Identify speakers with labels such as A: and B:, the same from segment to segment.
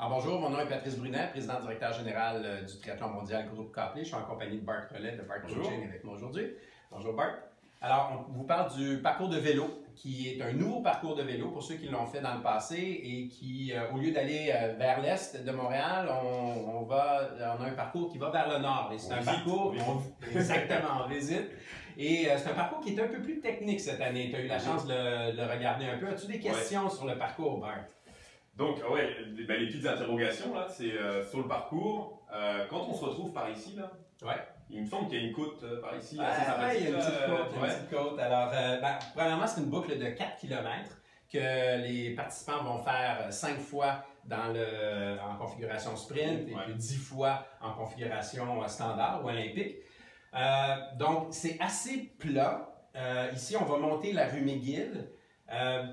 A: Alors bonjour, mon nom est Patrice Brunet, président directeur général du triathlon mondial Groupe Copley. Je suis en compagnie de Bart Rollet de Bart Coaching avec moi aujourd'hui. Bonjour Bart. Alors, on vous parle du parcours de vélo, qui est un nouveau parcours de vélo pour ceux qui l'ont fait dans le passé et qui, au lieu d'aller vers l'est de Montréal, on a un parcours qui va vers le nord. Et c'est un parcours, exactement, on visite. Et c'est un parcours qui est un peu plus technique cette année. Tu as eu la chance de le regarder un peu. As-tu des questions sur le parcours, Bart?
B: Donc, les petites interrogations, là, c'est sur le parcours. Quand on se retrouve par ici, là, il me semble qu'il y a une côte par ici.
A: Oui, il y a une petite côte. Alors, premièrement, c'est une boucle de 4 km que les participants vont faire 5 fois en configuration sprint et puis 10 fois en configuration standard ou olympique. Donc, c'est assez plat. Ici, on va monter la rue McGill.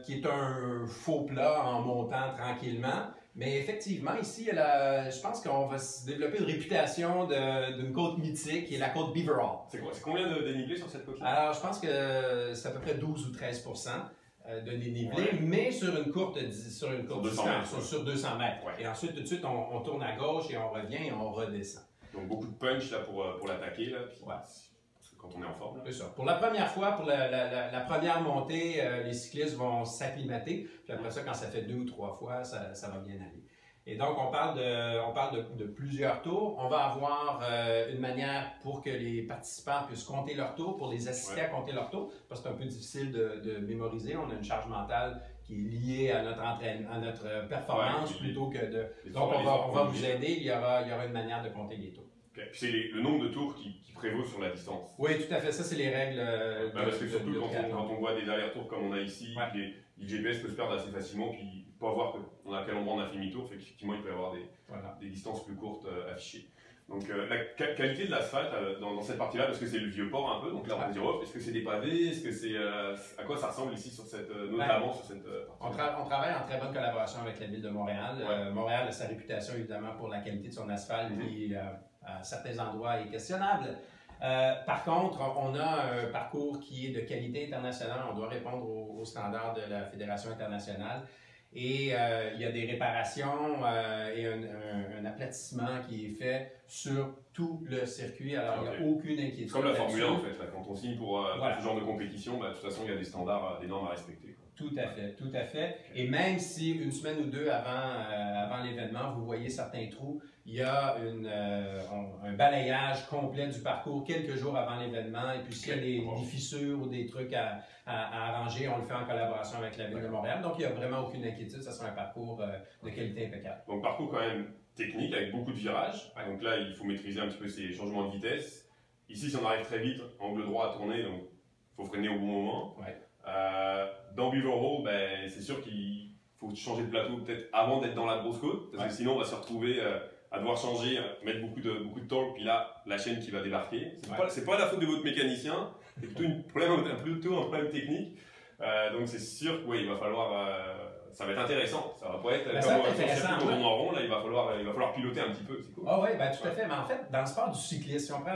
A: Qui est un faux plat en montant tranquillement. Mais effectivement, ici, je pense qu'on va se développer une réputation d'une côte mythique qui est la côte Beaver Hall.
B: C'est quoi? C'est combien de dénivelé sur cette côte-là?
A: Alors, je pense que c'est à peu près 12 ou 13% de dénivelé, mais sur une courte distance, sur 200 mètres. Ouais. Et ensuite, tout de suite, on tourne à gauche et on revient et on redescend.
B: Donc, beaucoup de punch là, pour l'attaquer. Quand on est en forme.
A: C'est ça. Pour la première fois, pour la première montée, les cyclistes vont s'acclimater. Puis après ça, quand ça fait 2 ou 3 fois, ça va bien aller. Et donc, on parle de plusieurs tours. On va avoir une manière pour que les participants puissent compter leur tour, pour les assister à compter leur tour, parce que c'est un peu difficile de mémoriser. On a une charge mentale qui est liée à notre performance plutôt que de... Donc, on va vous aider. Il y aura une manière de compter les tours.
B: Okay. Puis c'est le nombre de tours qui prévaut sur la distance.
A: Oui, tout à fait. Ça, c'est les règles.
B: Parce que surtout quand on voit des allers-retours comme on a ici, le GPS peut se perdre assez facilement, puis pas voir à quel endroit on a fait demi-tour. Effectivement, il peut y avoir des distances plus courtes affichées. Donc la qualité de l'asphalte dans cette partie-là, parce que c'est le vieux port un peu, donc là on va dire, est-ce que c'est des pavés, est-ce que c'est à quoi ça ressemble ici notamment sur cette partie?
A: On travaille en très bonne collaboration avec la ville de Montréal. Montréal a sa réputation évidemment pour la qualité de son asphalte qui à certains endroits est questionnable. Par contre, on a un parcours qui est de qualité internationale. On doit répondre aux standards de la Fédération internationale. Et il y a des réparations et un aplatissement qui est fait sur tout le circuit. Alors, il n'y a aucune inquiétude.
B: Comme la Formule 1, en fait. Là, quand on signe pour ce genre de compétition, de toute façon, il y a des standards, des normes à respecter.
A: Tout à fait, tout à fait. Et même si une semaine ou deux avant l'événement, vous voyez certains trous, il y a un balayage complet du parcours quelques jours avant l'événement. Et puis s'il y a des fissures ou des trucs à arranger, on le fait en collaboration avec la Ville de Montréal. Donc il n'y a vraiment aucune inquiétude, ça sera un parcours de qualité impeccable.
B: Donc parcours quand même technique avec beaucoup de virages. Donc là, il faut maîtriser un petit peu ces changements de vitesse. Ici, si on arrive très vite, angle droit à tourner, donc il faut freiner au bon moment. Dans Beaver Hall, c'est sûr qu'il faut changer de plateau peut-être avant d'être dans la grosse côte, parce que sinon on va se retrouver à devoir changer, mettre beaucoup de torque, puis là, la chaîne qui va débarquer. C'est pas la faute de votre mécanicien, c'est plutôt un problème technique. Donc c'est sûr qu'il va falloir... ça va être intéressant, ça va pas être comme on tourne en rond, là, il va falloir piloter un petit peu, c'est cool.
A: Ah oui, tout à fait, mais en fait, dans le sport du cyclisme, si on prend...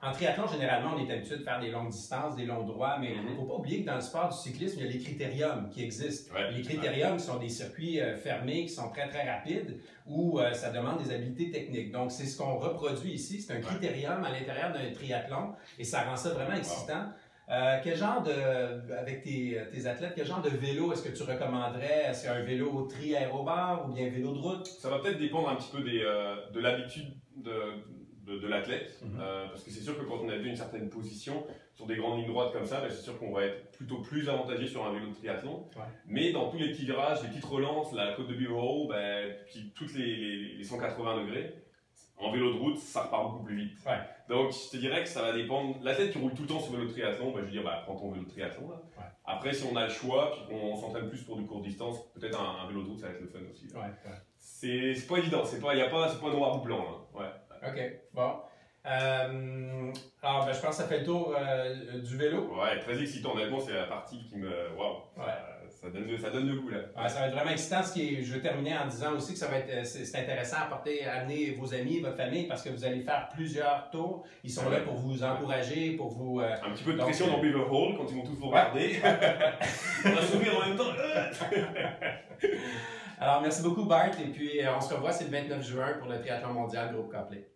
A: En triathlon, généralement, on est habitué de faire des longues distances, des longs droits, mais il ne faut pas oublier que dans le sport du cyclisme, il y a les critériums qui existent. Les critériums sont des circuits fermés qui sont très, très rapides où ça demande des habiletés techniques. Donc, c'est ce qu'on reproduit ici. C'est un critérium à l'intérieur d'un triathlon et ça rend ça vraiment excitant. Quel genre avec tes athlètes, quel genre de vélo est-ce que tu recommanderais? Est-ce un vélo tri-aérobare ou bien vélo de route?
B: Ça va peut-être dépendre un petit peu de l'habitude de l'athlète, parce que c'est sûr que quand on a vu une certaine position sur des grandes lignes droites comme ça, c'est sûr qu'on va être plutôt plus avantagé sur un vélo de triathlon. Mais dans tous les petits virages, les petites relances, la côte de Beaver Hall, puis toutes les 180 degrés, en vélo de route, ça repart beaucoup plus vite. Donc je te dirais que ça va dépendre. L'athlète qui roule tout le temps sur vélo de triathlon, je veux dire, prends ton vélo de triathlon. Là. Après, si on a le choix, puis qu'on s'entraîne plus pour du courte distance, peut-être un vélo de route, ça va être le fun aussi. C'est pas évident, c'est pas noir ou blanc.
A: OK, bon. Alors, je pense que ça fait le tour du vélo.
B: Ouais, très excitant. Honnêtement, c'est la partie qui me... Waouh! Ça donne le goût, là.
A: Ça va être vraiment excitant. Je veux terminer en disant aussi que c'est intéressant à amener vos amis, votre famille, parce que vous allez faire plusieurs tours. Ils sont là pour vous encourager, pour vous...
B: un petit peu de pression dans Beaver Hall quand ils vont tous vous regarder. On va sourire en même temps.
A: Alors, merci beaucoup, Bart. Et puis, on se revoit, c'est le 29 juin pour le triathlon mondial Groupe Copley.